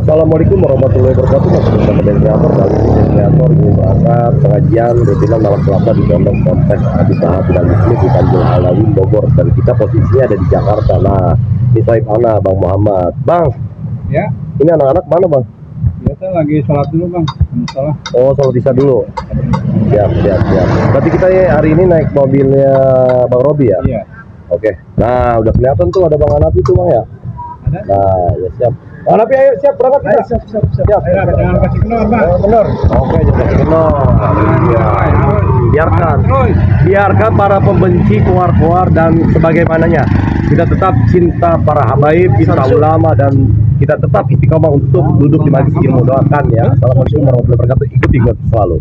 Assalamualaikum warahmatullahi wabarakatuh. Masih bersama dengan kreator. Kali ini kreator ingin berangkat pengajian rutinan malam Selasa di Pondok Ponpes Abi Sahab dan Muslim di Tanjung Alawi, Bogor. Dan kita posisinya ada di Jakarta. Nah, ini Soib Ana, Bang Muhammad. Bang, ya. Ini anak-anak mana, Bang? Biasa lagi sholat dulu, Bang. Salah. Oh, sholat isya dulu. Siap. Berarti kita hari ini naik mobilnya Bang Robi ya? Iya. Oke. Nah, udah kelihatan tuh ada Bang Hanafi tuh, Bang ya? Ada? Nah, ya siap. Bang Hanafi, ayo siap berangkat kita. Ayo, siap. Jangan kasih kenal, Bang. Benar. Oke, jangan kasih kenal. Ya. Biarkan para pembenci keluar dan sebagaimananya. Kita tetap cinta para habaib, kita ulama, dan kita tetap istiqomah untuk duduk di majelis ilmu. Doakan ya. Assalamualaikum warahmatullahi wabarakatuh. Ikut selalu.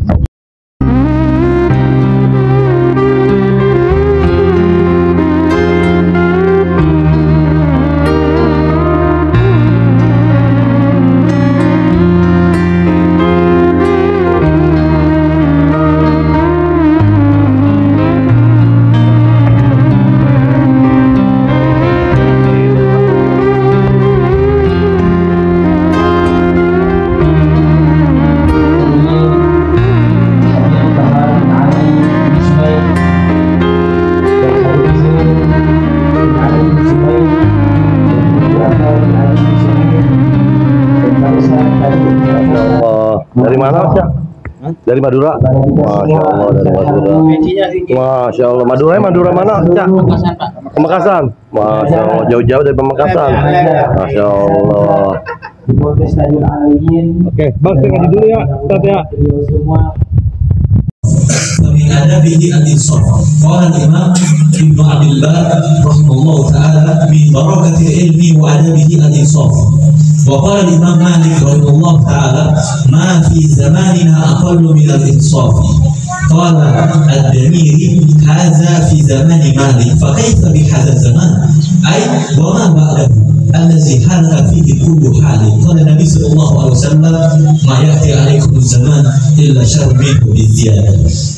Dari mana, Mas? Dari Madura. Masya Allah, dari Madura. Masya Allah. Madura mana, Cak? Pamekasan. Masya Allah, jauh-jauh dari Pamekasan. Masya Allah. Oke, Bang, saya ngaji dulu ya, Ustaz ya. ومن آدابه الإنصاف. قال الإمام ابن عبد البر رحمه الله تعالى من بركة العلم وآدابه الإنصاف. وقال الإمام مالك رحمه الله تعالى ما في زماننا أقل من الإنصاف. قال الدميري هذا في زمان مالك فكيف بهذا الزمان أي وما بعده الذي حالك فيه كل حال. قال النبي صلى الله عليه وسلم ما يأتي عليكم الزمان إلا شر منه بالزيادة.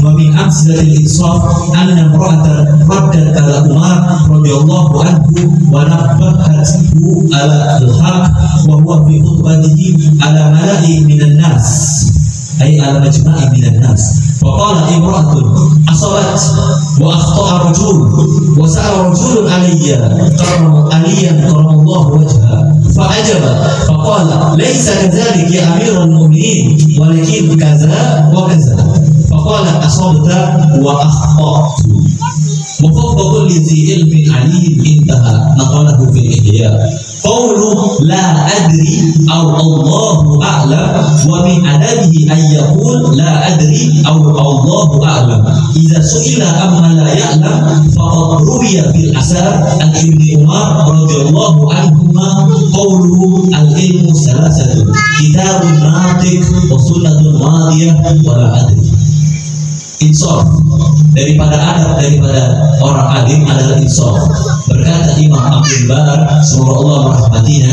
ومن أمثلة الإنصاف أن امرأة ردت على عمر رضي الله عنه ونبهته على الحق وهو في خطبته على ملأ من الناس أي على مجمع من الناس. فقال امرأة أصبت وأخطأ رجل وسأل رجل عليا كرم الله وجهه فعجب فقال ليس كذلك يا أمير المؤمنين ولكن كذا وكذا. فقال أصبت وأخطأت وفوق كل ذي علم عليم انتهى. نقله في الإحياء. قوله لا أدري أو الله أعلم ومن أدبه أن يقول لا أدري أو الله أعلم. إذا سئل أما لا يعلم فقد روي في الأثر عن ابن عمر رضي الله عنهما قوله العلم ثلاثة كتاب ناطق وسنة ماضية ولا أدري. Insaf daripada adab daripada orang alim adalah insaf. Berkata Imam Abdul Bar, semoga Allah merahmatinya,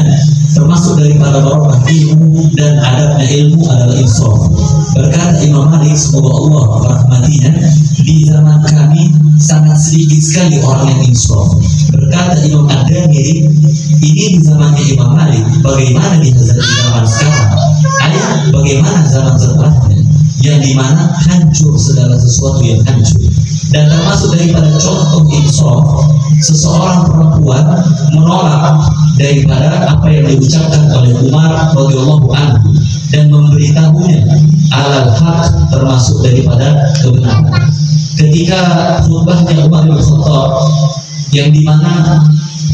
termasuk daripada barokah ilmu dan adabnya ilmu adalah insaf. Berkata Imam Malik, semoga Allah merahmatinya, di zaman kami sangat sedikit sekali orang yang insaf. Berkata Imam Ad-Damiri, ini di zamannya Imam Malik, bagaimana di zaman sekarang? Ayat bagaimana zaman setelahnya? Yang dimana hancur segala sesuatu yang hancur. Dan termasuk daripada contoh insaf, seseorang perempuan menolak daripada apa yang diucapkan oleh Umar radhiyallahu anhu dan memberitahunya alal haq, termasuk daripada kebenaran. Ketika khutbahnya Umar bin Khattab yang dimana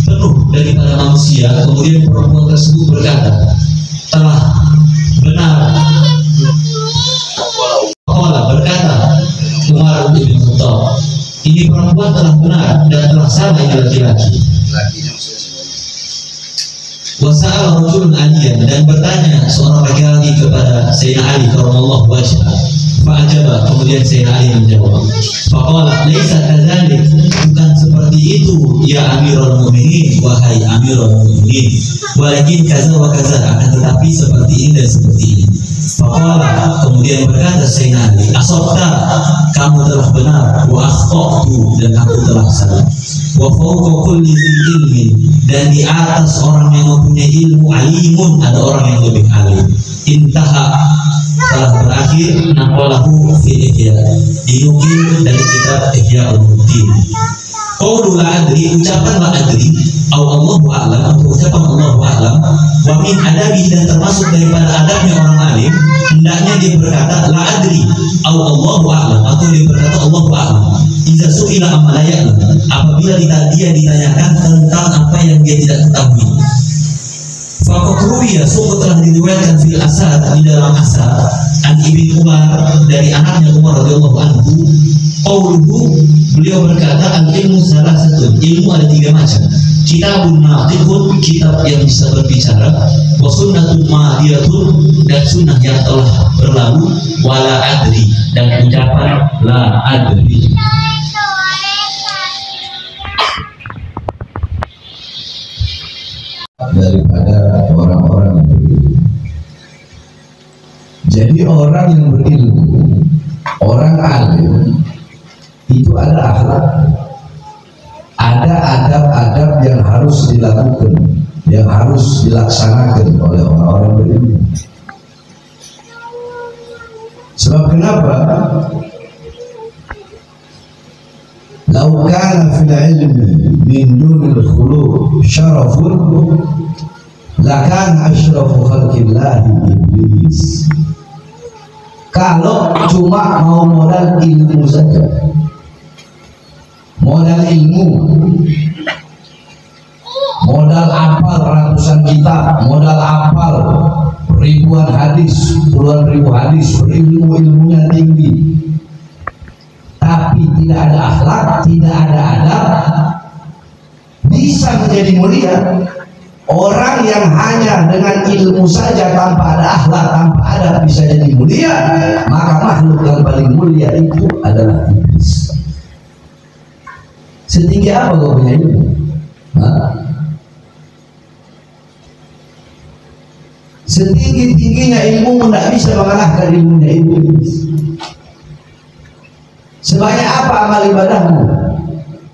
penuh daripada manusia, kemudian perempuan tersebut berkata, telah benar. Berkata Umar bin Khattab, ini perempuan telah benar dan telah salah ini laki-laki. Wasa'al rajulun aliyan, dan bertanya seorang laki-laki kepada Sayyidina Ali karramallahu wajhah. Fa'ajaba, kemudian Sayyidina Ali menjawab. Faqala laisa kadzalik, bukan seperti itu ya Amirul Mukminin, wahai Amirul Mukminin. Walakin kaza wa kaza, akan tetapi seperti ini dan seperti ini. Faqala, kemudian berkata Sayyidina Ali, asabta, kamu telah benar, wa akhta'tu, dan aku telah salah. wa fawqa kulli dzi ilmin, dan di atas orang yang mempunyai ilmu alimun ada orang yang lebih alim. Intaha, telah berakhir naqalahu fi ihya, dinukil dari kitab Ihya Ulumuddin. Qaulu la adri, ucapan la adri, au Allahu a'lam, atau ucapan Allahu a'lam, wa min adabi, dan termasuk daripada adabnya orang alim, hendaknya dia berkata la adri, au Allahu a'lam, atau dia berkata Allahu a'lam. Iza su'ila amma la ya'lam, apabila dia ditanyakan tentang apa yang dia tidak ketahui. Faqad ruwiya, sungguh telah diriwayatkan fil asad, di dalam asad, an Ibnu Umar, dari anaknya Umar radhiyallahu anhu, qauluhu, beliau berkata, al ilmu salah satu, ilmu ada 3 macam. Kitabun natiqun, kitab yang bisa berbicara, wa sunnatun madiyatun, dan sunnah yang telah berlalu, wala adri, dan ucapan la adri. Daripada orang-orang yang berilmu. Jadi orang yang berilmu, orang alim, itu ada akhlak, ada adab-adab yang harus dilakukan, yang harus dilaksanakan oleh orang-orang berilmu. Sebab kenapa? Lau kana fil ilmi min dunil khuluq syarafun lakana asyrafu khalqillahi iblis. Kalau cuma mau modal ilmu saja, modal ilmu, modal apal ratusan kitab, modal apal ribuan hadis, puluhan ribu hadis, ilmunya tinggi, tapi tidak ada akhlak, tidak ada adab, bisa menjadi mulia. Orang yang hanya dengan ilmu saja tanpa ada akhlak, tanpa adab bisa jadi mulia, maka makhluk yang paling mulia itu adalah iblis. Setinggi apa kau punya ilmu? Setinggi-tingginya ilmu tidak bisa mengalahkan ilmunya iblis. Sebanyak apa amal ibadahmu,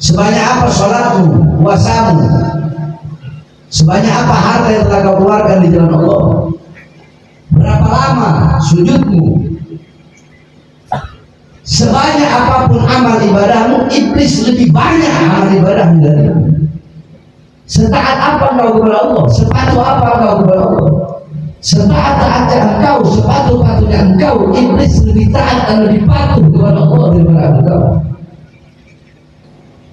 sebanyak apa sholatmu, puasamu, sebanyak apa harta yang telah kau keluarkan di jalan Allah, berapa lama sujudmu, sebanyak apapun amal ibadahmu, iblis lebih banyak amal ibadahmu darimu. Setaat apa engkau kepada Allah, sepatu apa engkau kepada Allah, setaat-taatnya engkau, sepatu-patunya engkau, iblis lebih taat dan lebih patuh kepada Allah daripada engkau.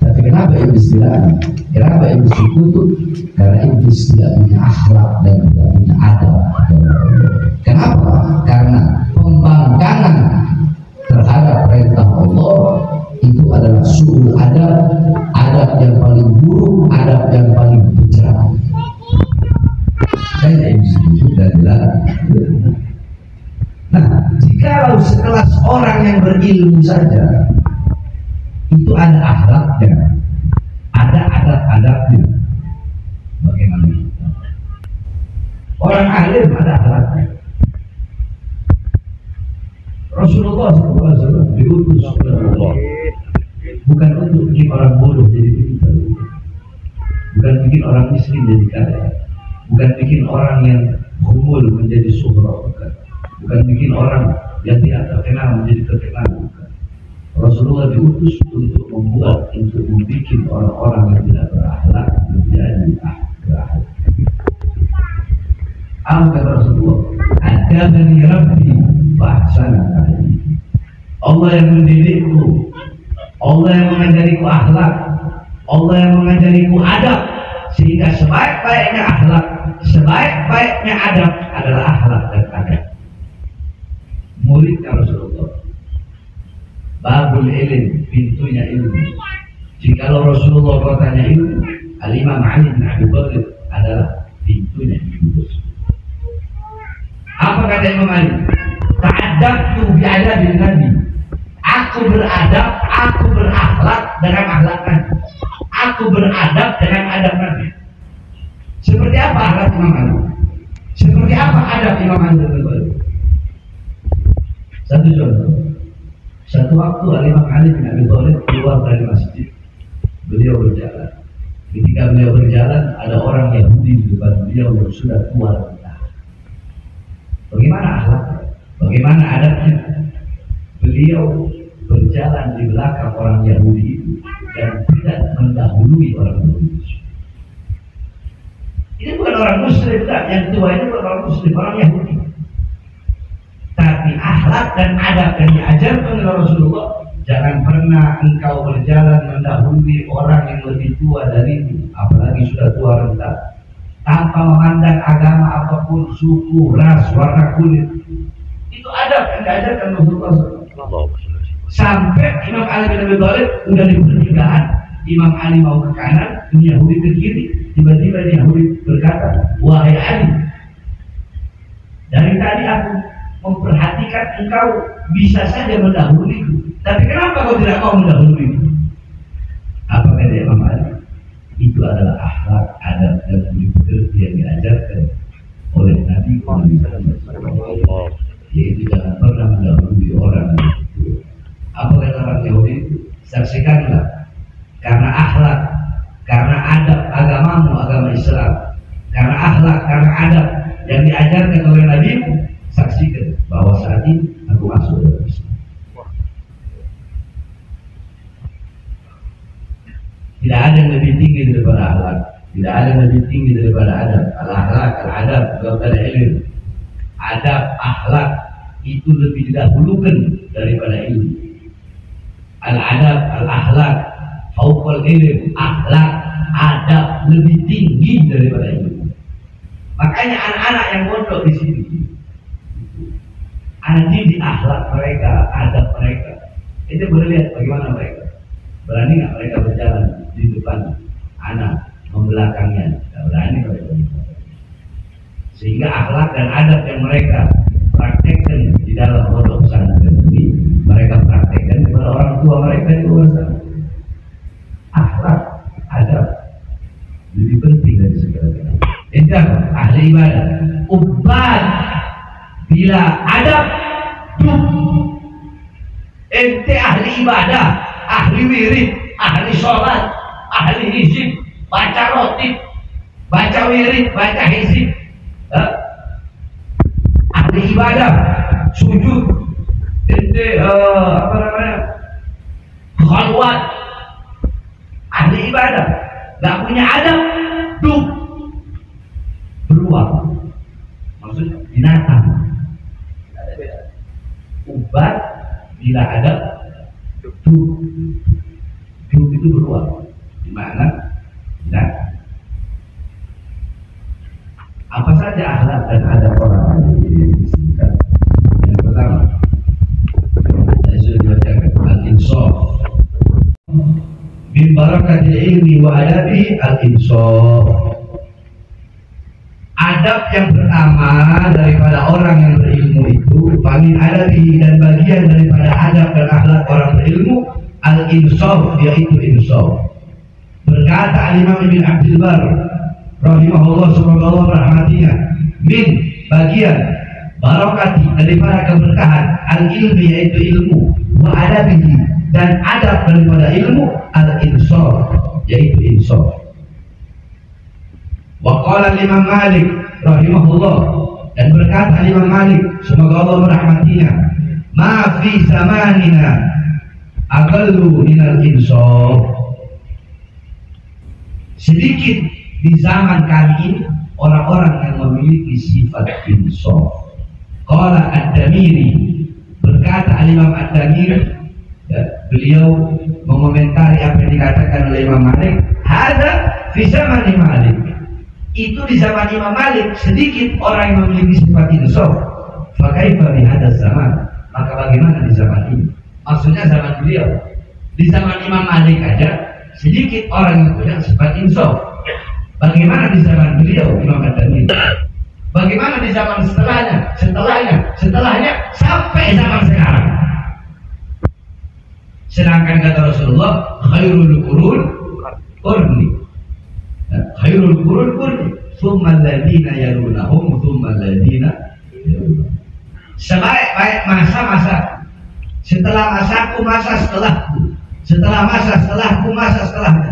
Tapi kenapa iblis dilarang? Kenapa iblis dikutuk? Karena iblis tidak punya akhlak dan tidak punya adab. Kenapa? Karena pembangkangan terhadap perintah Allah itu adalah su'ul adab, adab yang paling buruk, adab yang paling bejat. Dan iblis itu adalah. Nah, jikalau sekelas orang yang berilmu saja itu ada akhlaknya, ada adab-adabnya, bagaimana kita? Orang alim ada akhlaknya. Rasulullah SAW diutus oleh Allah bukan untuk bikin orang bodoh jadi pintar, bukan bikin orang miskin jadi kaya, bukan bikin orang yang humul menjadi suhra, bukan bikin orang yang tidak terkenal menjadi terkenal, bukan. Rasulullah diutus untuk membuat, untuk membuat orang-orang yang tidak berakhlak menjadi berakhlak. Apa kata Rasulullah? Adabani Rabbi fahsana ta'lim. Allah yang mendidikku, Allah yang mengajariku akhlak, Allah yang mengajariku adab, sehingga sebaik-baiknya akhlak, sebaik-baiknya adab adalah akhlak dan adab. Muridnya Rasulullah. Babul ilm, pintunya ilmu. Jikalau Rasulullah bertanya ilmu, Al-Imam Ali bin Abi Thalib adalah pintunya ilmu. Apa kata Imam Ali? Ta'addabtu bi'adabil Nabi. Aku beradab, aku berakhlak dengan akhlak Nabi. Aku beradab dengan adab Nabi. Seperti apa akhlak Imam Ali? Seperti apa adab Imam Ali? Satu contoh. Satu waktu Imam Ali bin Abi Thalib keluar dari masjid, beliau berjalan. Ketika beliau berjalan, ada orang Yahudi di depan beliau yang sudah tua renta. Bagaimana akhlaknya? Bagaimana adabnya? Beliau berjalan di belakang orang Yahudi itu dan tidak mendahului orang Yahudi. Ini bukan orang Muslim, tak. Yang tua ini bukan orang Muslim, orang Yahudi. Tapi akhlak dan adab yang diajarkan oleh Rasulullah, jangan pernah engkau berjalan mendahului orang yang lebih tua darimu, apalagi sudah tua renta, tanpa memandang agama apapun, suku, ras, warna kulit. Itu adab yang diajarkan Rasulullah SAW. Sampai Imam Ali bin Abi Thalib udah di pernikahan, Imam Ali mau ke kanan, Yahudi ke kiri, tiba-tiba Yahudi berkata, wahai Ali, dari tadi aku memperhatikan engkau bisa saja mendahuliku, tapi kenapa kau tidak mau mendahuliku? Apa kata Imam Ali? Itu adalah akhlak, adab dan budi pekerti yang diajarkan oleh Nabi Muhammad, yaitu jangan pernah mendahului orang. Apa kata orang Yahudi itu? Saksikanlah, karena akhlak, karena adab agamamu, agama Islam, karena akhlak, karena adab yang diajarkan oleh Nabi, saksikan bahwa saat ini aku masuk dalam Islam. Tidak ada yang lebih tinggi daripada akhlak, tidak ada yang lebih tinggi daripada adab. Al-akhlak, al-adab, daripada ilmu. Adab, akhlak itu lebih didahulukan daripada ilmu. Al-adab, al-akhlak, fauqal ilm, akhlak, adab lebih tinggi daripada ilmu. Makanya anak-anak yang mondok di sini, anak didik akhlak mereka, adab mereka. Itu boleh lihat bagaimana mereka. Berani nggak mereka berjalan di depan anak, membelakangnya? Tidak berani mereka. Sehingga akhlak dan adab yang mereka praktekkan di dalam pondok pesantren ini, mereka praktekkan kepada orang tua mereka di luar sana. Akhlak, adab lebih penting dari segala-galanya. Itu ahli ibadah. Ubad bila adab tuh, ente ahli ibadah, ahli wirid, ahli sholat, ahli hizib, baca rotib, baca wirid, baca hizib, ahli ibadah, sujud, ente apa namanya, khalwat, ahli ibadah, gak punya adab, tuh beruang, maksudnya binatang. Ubat bila ada duk itu beruang, di mana? Nah, apa saja akhlak dan adab orang yang disebutkan? Yang pertama, saya sudah bacakan al-insaf. Min barakatil ilmi wa adabi al-insaf. Adab yang pertama daripada orang yang berilmu itu, paling adabi, dan bagian daripada adab dan akhlak orang berilmu, al-insaf, yaitu insaf. Berkata Imam Ibn Abdul Bar rahimahullah, semoga Allah merahmatinya, min, bagian, barakati, daripada keberkahan, al-ilmi, yaitu ilmu, wa adabi, dan adab daripada ilmu, al-insaf, yaitu insaf. Wa qala Imam Malik rahimahullah, dan berkata Imam Malik, semoga Allah merahmatinya, ma fi zamanina aqallu minal insaf. Sedikit di zaman kali ini orang-orang yang memiliki sifat insaf. Qala Ad-Damiri, berkata Imam Ad-Damiri, beliau mengomentari apa yang dikatakan oleh Imam Malik, hadza fi zaman Malik. Itu di zaman Imam Malik sedikit orang yang memiliki sifat insaf. Fa kaifa bi hadzal zaman? Maka bagaimana di zaman ini? Maksudnya zaman beliau. Di zaman Imam Malik aja sedikit orang yang punya sifat insaf. Bagaimana di zaman beliau Imam Ad-Damiri? Bagaimana di zaman setelahnya sampai zaman sekarang? Sedangkan kata Rasulullah, khairul qurun qurni. Khairul qurun qurni, tsumma alladziina yalunahum, tsumma alladziina yalunahum. Sebaik-baik masa-masa setelah masaku, masa setelahku, setelah masa setelahku, masa setelahnya.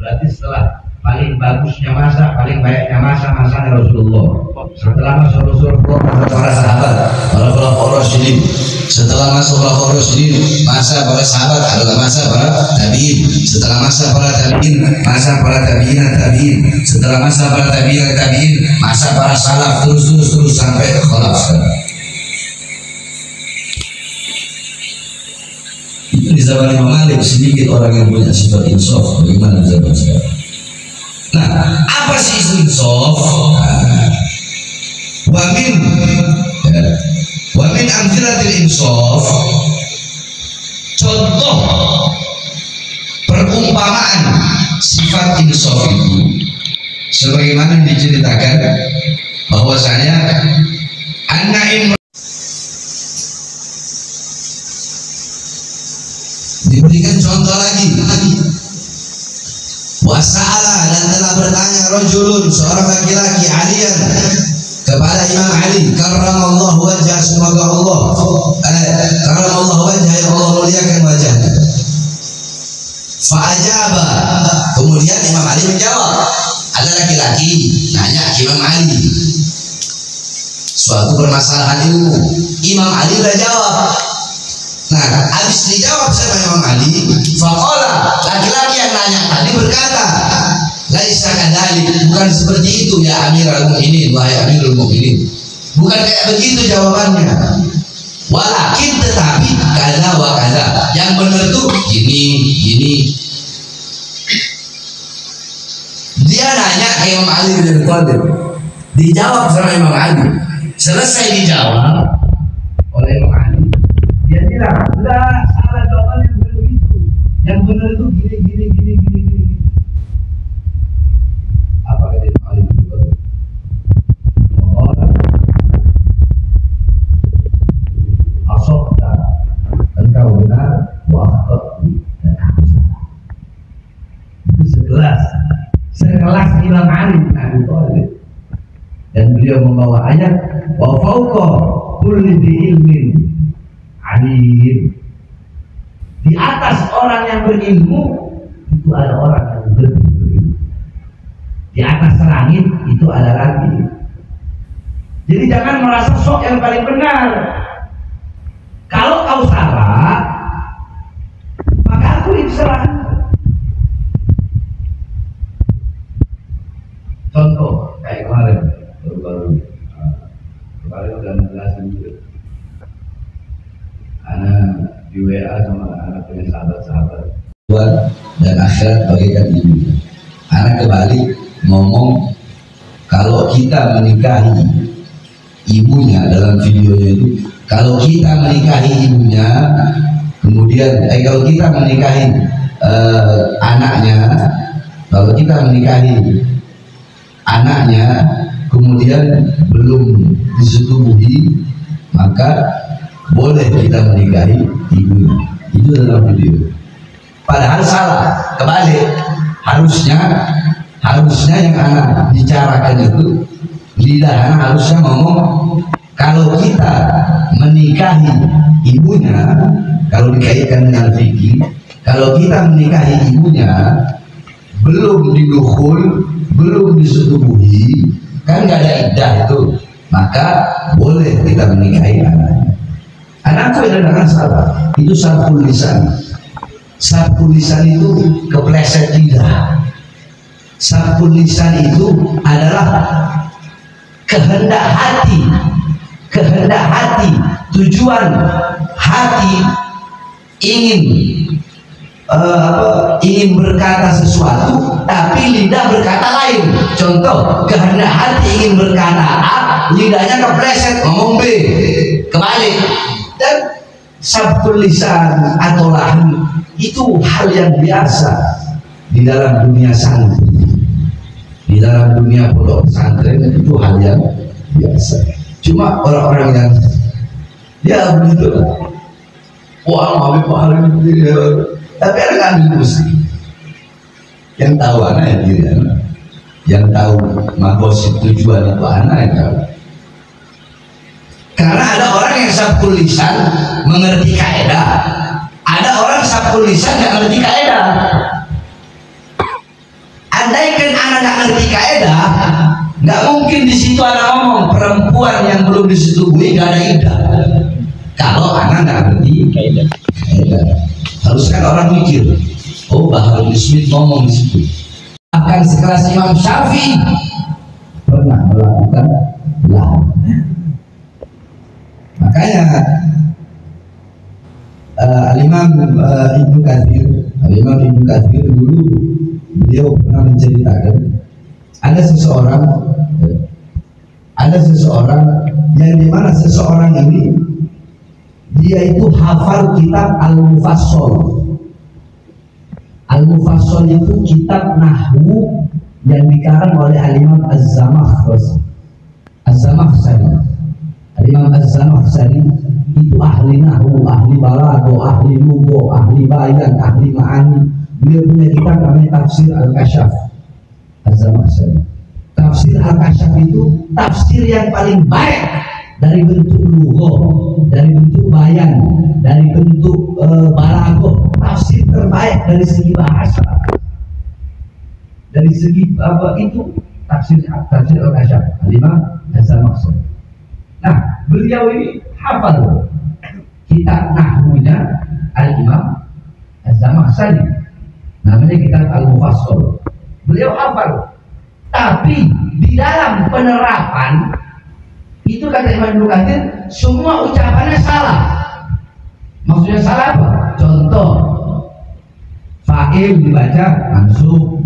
Berarti setelah paling bagusnya masa, paling baiknya masa-masanya Rasulullah. Setelah masa Rasulullah, masa para sahabat, para khulafaur rasyidin. Setelah masa khulafaur rasyidin, masa para sahabat adalah masa para tabi'in. Setelah masa para tabi'in, masa para tabi'in. Setelah masa para tabi'in, masa para salaf, terus sampai khalaf sekarang. Di zaman Imam Malik sedikit orang yang punya sifat insaf. Bagaimana di zaman sekarang? Nah, apa sih insaf? Wa min amthilatil insaf, contoh perumpamaan sifat insaf itu sebagaimana diceritakan bahwasanya an-Naim diberikan contoh lagi. Wasa'ala, dan telah bertanya rajulun, seorang laki-laki, Aliyan, kepada Imam Ali karramallahu wajhah, semoga Allah karramallahu wajhah, yang Allah muliakan wajahnya. Fa'ajaba, kemudian Imam Ali menjawab. Ada laki-laki nanya Imam Ali suatu permasalahan ilmu. Imam Ali udah jawab. Nah, habis dijawab sama Imam Ali, faqala, laki-laki yang nanya tadi berkata, laisa kadzalik, bukan seperti itu ya Amirul Mukminin, wahai Amirul Mukminin. Bukan kayak begitu jawabannya. Walakin, tetapi kada wa kada. Yang benar tuh gini. Dia nanya ke Imam Ali bin Abi Thalib. Dijawab sama Imam Ali. Selesai dijawab oleh Imam Ali, dia bilang, enggak, salah jawaban yang benar itu. Yang benar itu gini. Apa kata Imam Ali bin Abi Thalib? Asokta, engkau benar, wa akhtatu, dan aku salah. Itu sekelas Imam Ali bin Abi Thalib. Dan beliau membawa ayat wa fauqa kulli dzi ilmin alim. Di atas orang yang berilmu itu ada orang yang lebih berilmu. Di atas langit itu ada lagi. Jadi jangan merasa sok yang paling benar. Kalau kau salah, maka aku yang salah. Contoh kayak kemarin udah menjelasin juga. Anak di WA sama anak punya sahabat-sahabat dan akhirat bagaikan ibu. Anak kembali ngomong kalau kita menikahi ibunya dalam videonya itu, kalau kita menikahi ibunya, kemudian kalau kita menikahi anaknya, kalau kita menikahi anaknya kemudian belum disetubuhi, maka boleh kita menikahi ibunya. Itu dalam video. Padahal salah, kebalik. Harusnya yang anak bicarakan itu, lidah anak harusnya ngomong, kalau kita menikahi ibunya, kalau dikaitkan dengan fikih, kalau kita menikahi ibunya belum didukhul, belum disetubuhi, kan nggak ada iddah itu, maka boleh kita menikahi anaknya. Anakku yang dengan salah, itu sabkul lisan. Sabkul lisan itu kepleset lidah. Sabkul lisan itu adalah kehendak hati, tujuan hati ingin berkata sesuatu, tapi lidah berkata lain. Contoh, kehendak hati ingin berkata A, lidahnya kepleset ngomong B, kebalik. Dan sabtul lisan atau lahan itu hal yang biasa di dalam dunia santri, di dalam dunia pondok pesantren, itu hal yang biasa. Cuma orang-orang yang ya begitu, wah Habib Bahari begini, tapi ada kan mesti yang tahu anak yang diri anak, yang tahu maksud tujuan itu anak yang tahu. Karena ada orang yang sabkul lisan mengerti kaidah, ada orang sabkul lisan nggak mengerti kaidah. kaidah nggak mungkin di situ ada ngomong perempuan yang belum disetujui nggak ada iddah. Kalau anak nggak ngerti kaidah, harus kan orang mikir, oh Bahar bin Smith ngomong di situ. Akan sekelas Imam Syafi'i pernah melakukan lahar. Makanya Al-Imam Ibnu Katsir dulu beliau pernah menceritakan ada seseorang yang dimana seseorang ini dia itu hafal kitab Al-Mufassal. Al-Mufassal itu kitab nahwu yang dikarang oleh Al-Imam Az-Zamakhsyari. Al-Imam Az-Zamakhsyari itu ahli nahwu, ahli balagha, ahli lugha, ahli bayan, ahli ma'ani. Beliau punya kitab namanya Tafsir Al-Kasyaf. Az-Zamakhsyari. Tafsir Al-Kasyaf itu tafsir yang paling baik dari bentuk lugha, dari bentuk bayan, dari bentuk balagha. Tafsir terbaik dari segi bahasa. Dari segi apa itu tafsir Al-Kasyaf. Al-Imam Az-Zamakhsyari. Nah, beliau ini hafal kitab nahwunya Al-Imam Az-Zamakhsyari, namanya kitab Al-Mufassal. Beliau hafal, tapi di dalam penerapan itu kata Imam Ibnu Katsir semua ucapannya salah. Maksudnya salah apa? Contoh, fa'il dibaca mansub,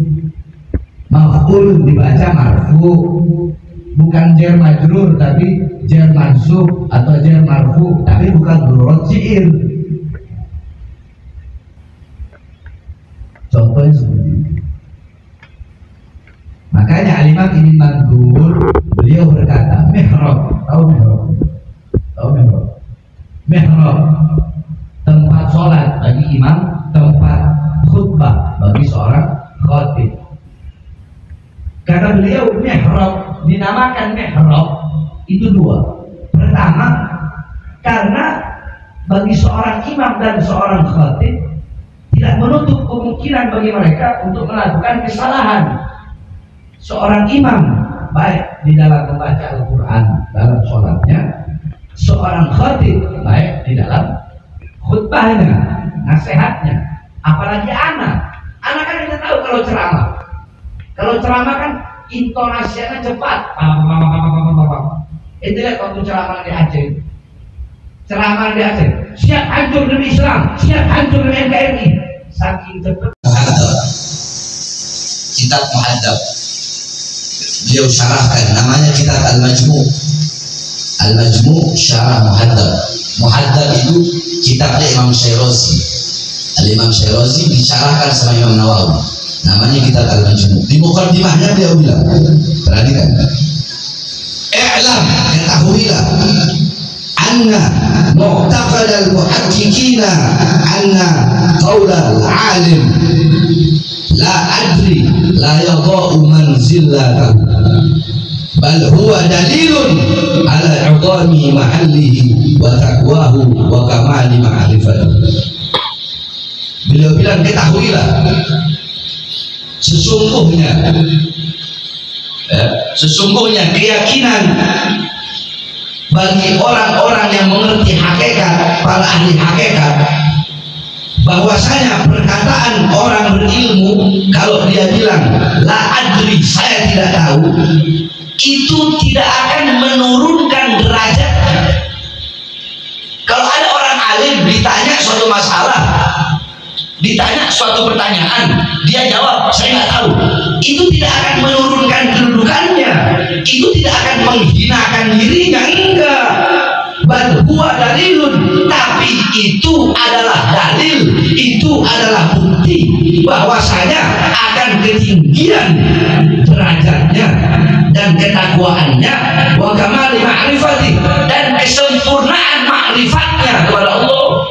maf'ul dibaca marfu, bukan jar majrur tapi jar mansub, atau jar marfu tapi bukan durut syair. Contohnya seperti itu. Makanya Al-Imam Ibnu Mandur beliau berkata, mihrab, tahu mihrab? Mihrab tempat sholat bagi imam, tempat khutbah bagi seorang khatib. Kata beliau, mihrab dinamakan mihrab itu dua. Pertama, karena bagi seorang imam dan seorang khatib tidak menutup kemungkinan bagi mereka untuk melakukan kesalahan. Seorang imam baik di dalam membaca Al-Quran dalam sholatnya, seorang khatib baik di dalam khutbahnya, nasihatnya. Apalagi anak kan kita tahu kalau ceramah kan intonasinya cepat. Itu lihat waktu ceramah di Aceh. Siap hancur demi Islam, siap hancur demi NKRI. Saking cepat. Kitab Muhadzab beliau syarahkan, namanya kitab Al-Majmu' Syarah Muhadzab. Muhadzab itu kitabnya Imam Syirazi. Al-Imam Syirazi disyarahkan sama Imam Nawawi, namanya kitab Al-Majmu'. Di muqaddimahnya beliau bilang, perhatikan, i'lam, ketahuilah, anna mu'taqad al-muhaqqiqina anna qaula al-alim la adri la yadha'u manzilatahu bal huwa dalilun ala 'idami mahallihi wa taqwahu wa kamali ma'rifatihi. Beliau bilang, ketahuilah sesungguhnya keyakinan bagi orang-orang yang mengerti hakikat, para ahli hakikat, bahwasanya perkataan orang berilmu kalau dia bilang la adri, saya tidak tahu, itu tidak akan menurunkan derajatnya. Kalau ada orang alim ditanya suatu masalah, ditanya suatu pertanyaan, dia jawab saya nggak tahu, itu tidak akan menurunkan kedudukannya, itu tidak akan menghinakan dirinya, enggak. Bal huwa dalilun, tapi itu adalah dalil, itu adalah bukti bahwasanya akan ketinggian derajatnya dan ketakwaannya, wa kamali ma'rifati, dan kesempurnaan ma'rifatnya kepada Allah.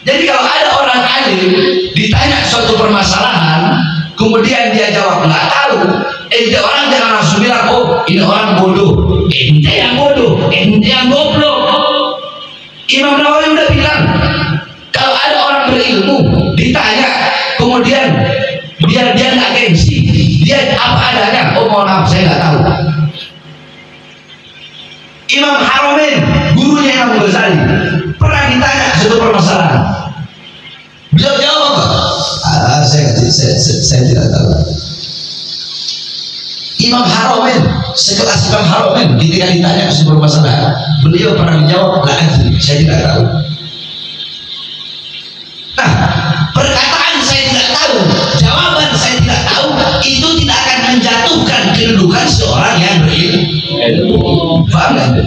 Jadi kalau ada orang alim ditanya suatu permasalahan, kemudian dia jawab nggak tahu, orang jangan langsung bilang, oh ini orang bodoh, ente yang bodoh, ente yang goblok. Imam Nawawi udah bilang, kalau ada orang berilmu ditanya, kemudian dia nggak gengsi, dia apa mohon maaf saya nggak tahu. Imam Haramain, gurunya Imam Ghazali, pernah ditanya satu permasalahan. Beliau jawab apa? Saya tidak tahu. Imam Haramain, sekelas Imam Haramain, ketika ditanya satu permasalahan, beliau pernah menjawab, la adri, saya tidak tahu. Nah, perkataan saya tidak tahu, jawaban saya tidak tahu, itu tidak akan menjatuhkan kedudukan seorang yang berilmu. Paham nggak?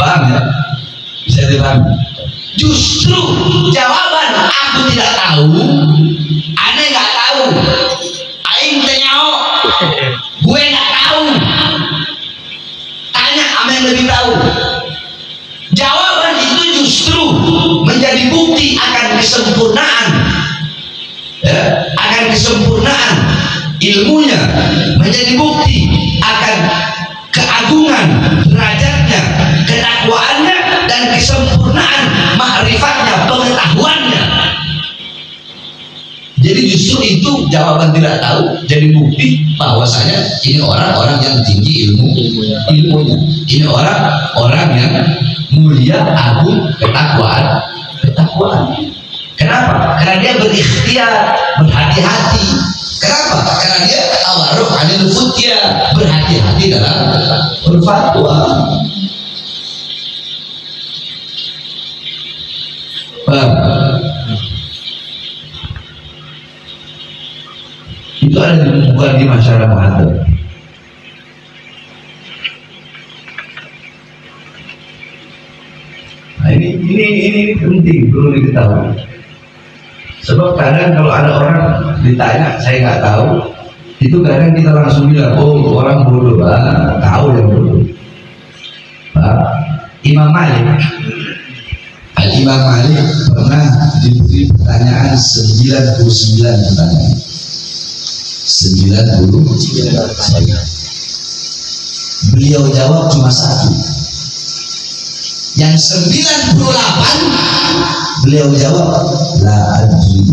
Paham ya? Bisa dipahami? Justru jawaban aku tidak tahu, aneh nggak tahu, aing tenyao, gue nggak tahu, tanya sama yang lebih tahu. Jawaban itu justru menjadi bukti akan kesempurnaan, ya, akan kesempurnaan ilmunya, menjadi bukti akan keagungan derajatnya, kedakwaannya, dan kesempurnaan ma'rifatnya, pengetahuannya. Jadi justru itu jawaban tidak tahu jadi bukti bahwasanya ini orang-orang yang tinggi ilmunya. Ini orang-orang yang mulia, agung, ketakwaan. Kenapa? Karena dia berikhtiar, berhati-hati. Kenapa? Karena dia tawarruk anil futya, berhati-hati dalam berfatwa. Itu ada bukan di masyarakat. Nah, ini penting, perlu diketahui. Sebab kadang kalau ada orang ditanya saya nggak tahu, itu kadang kita langsung bilang, oh orang bodoh, tahu yang bodoh. Imam Malik pernah diberi pertanyaan 99 pertanyaan. 99. Beliau jawab cuma satu. Yang 98 beliau jawab la adri,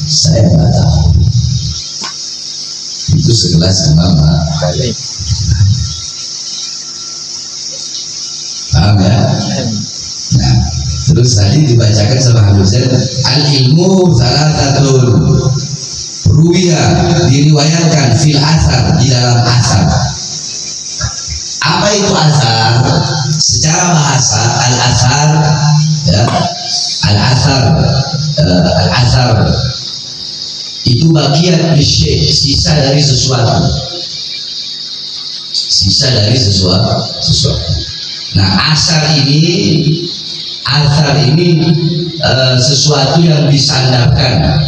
saya nggak tahu. Itu sekelas Imam Malik. Paham ya? Nah, terus tadi dibacakan sama Habib Zain, al ilmu salatatun, ruwiya, diriwayatkan fil asar, di dalam asar. Apa itu asar? Secara bahasa al-asar, ya, al-asar itu bagian sisa dari sesuatu. Nah, asar ini sesuatu yang disandarkan.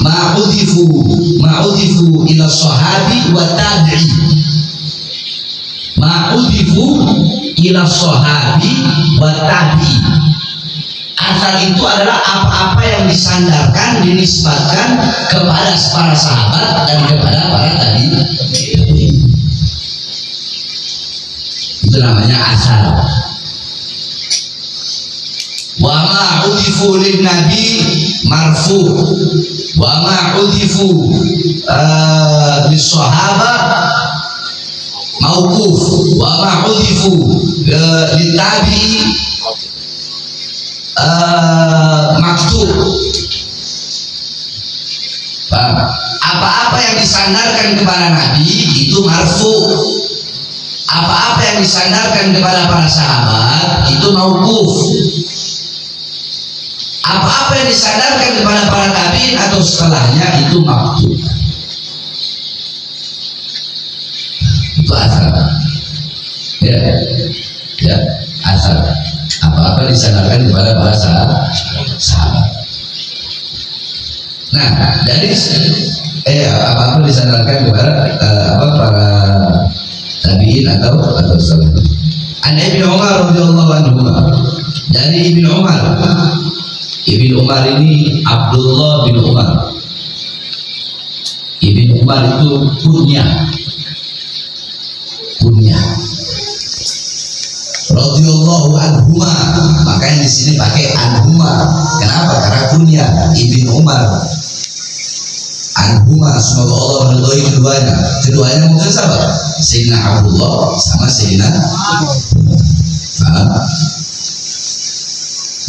Ma'udifu ila sahabi wa tabi'i. Ma'udifu ila sahabi wa tabi'i. Asar itu adalah apa-apa yang disandarkan, dinisbatkan kepada para sahabat dan kepada para tabi'in. Itu namanya asar. Wa ma'udifu lin nabi marfu, wa ma'udifu lis sahaba mauquf, wa ma'udifu lit tabi'i maktub. Apa-apa yang disandarkan kepada Nabi itu marfu, apa-apa yang disandarkan kepada para sahabat itu mauquf, apa-apa yang disandarkan kepada para tabi'in atau setelahnya itu maktub. Itu asal, ya asal. Apa-apa disandarkan kepada para sahabat. Nah, dari apa-apa disandarkan kepada para tabi'in atau setelahnya. An Ibnu Umar radhiyallahu anhu, dari Ibnu Umar ini Abdullah bin Umar. Ibnu Umar itu kunyah. Radhiyallahu anhuma, makanya di sini pakai anhuma. Kenapa? Karena kunyah Ibnu Umar. anhuma, semoga Allah meridhoi keduanya. Keduanya mungkin siapa? Sayyidina Abdullah sama Sayyidina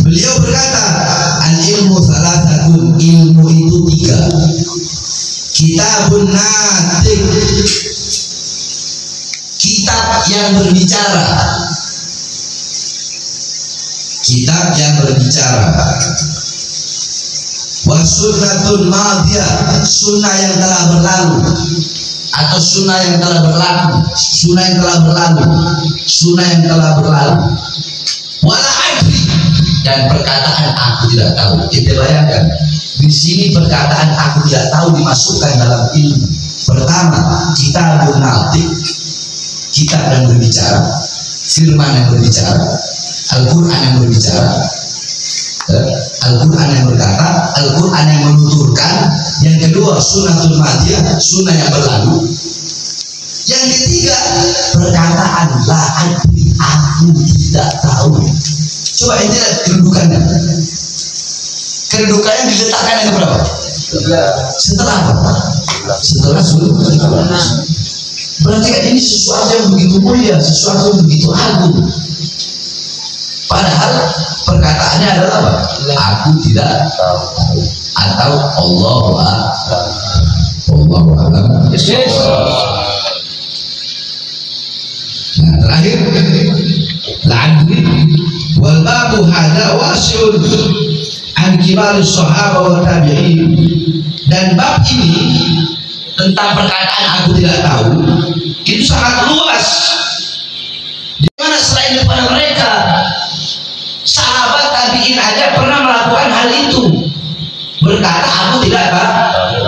beliau berkata, al ilmu thalathatun, ilmu itu tiga. Kitabun natik, kitab yang berbicara, kitab yang berbicara. Wa sunnatun madiyah, sunnah yang telah berlalu, atau sunnah yang telah berlaku, sunnah yang telah berlalu, sunnah yang telah berlalu. Wala adri, dan perkataan aku tidak tahu. Kita bayangkan di sini perkataan aku tidak tahu dimasukkan dalam ilmu. Pertama, kitabun natik, kitab yang berbicara, firman yang berbicara, Al-Quran yang berbicara, Al-Quran yang berkata, Al-Quran yang menuturkan. Yang kedua, sunnatul madiyah, sunnah yang berlalu. Yang ketiga, perkataan la adri, aku tidak tahu. Coba ini lihat kedudukannya. Kedudukannya diletakkan yang berapa? Setelah apa? Setelah sunnah. Berarti kan ini sesuatu yang begitu mulia, sesuatu yang begitu agung. Padahal perkataannya adalah apa? Aku tidak tahu, atau Allahu a'lam. Nah, terakhir, la'adri wal babu hadza wasi'un an kibarus sahabah wa tabi'in. Dan bab ini tentang perkataan aku tidak tahu itu sangat luas. Di mana selain daripada mereka, sahabat tabi'in aja pernah melakukan hal itu. Berkata aku tidak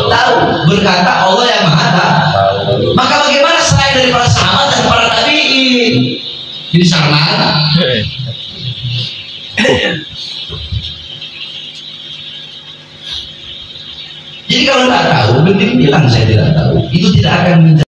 tahu, berkata Allah yang maha tahu. Maka bagaimana selain dari para sahabat dan para tabi'in? Ini sama. Jadi kalau tidak tahu, mending bilang saya tidak tahu. Itu tidak akan menjadi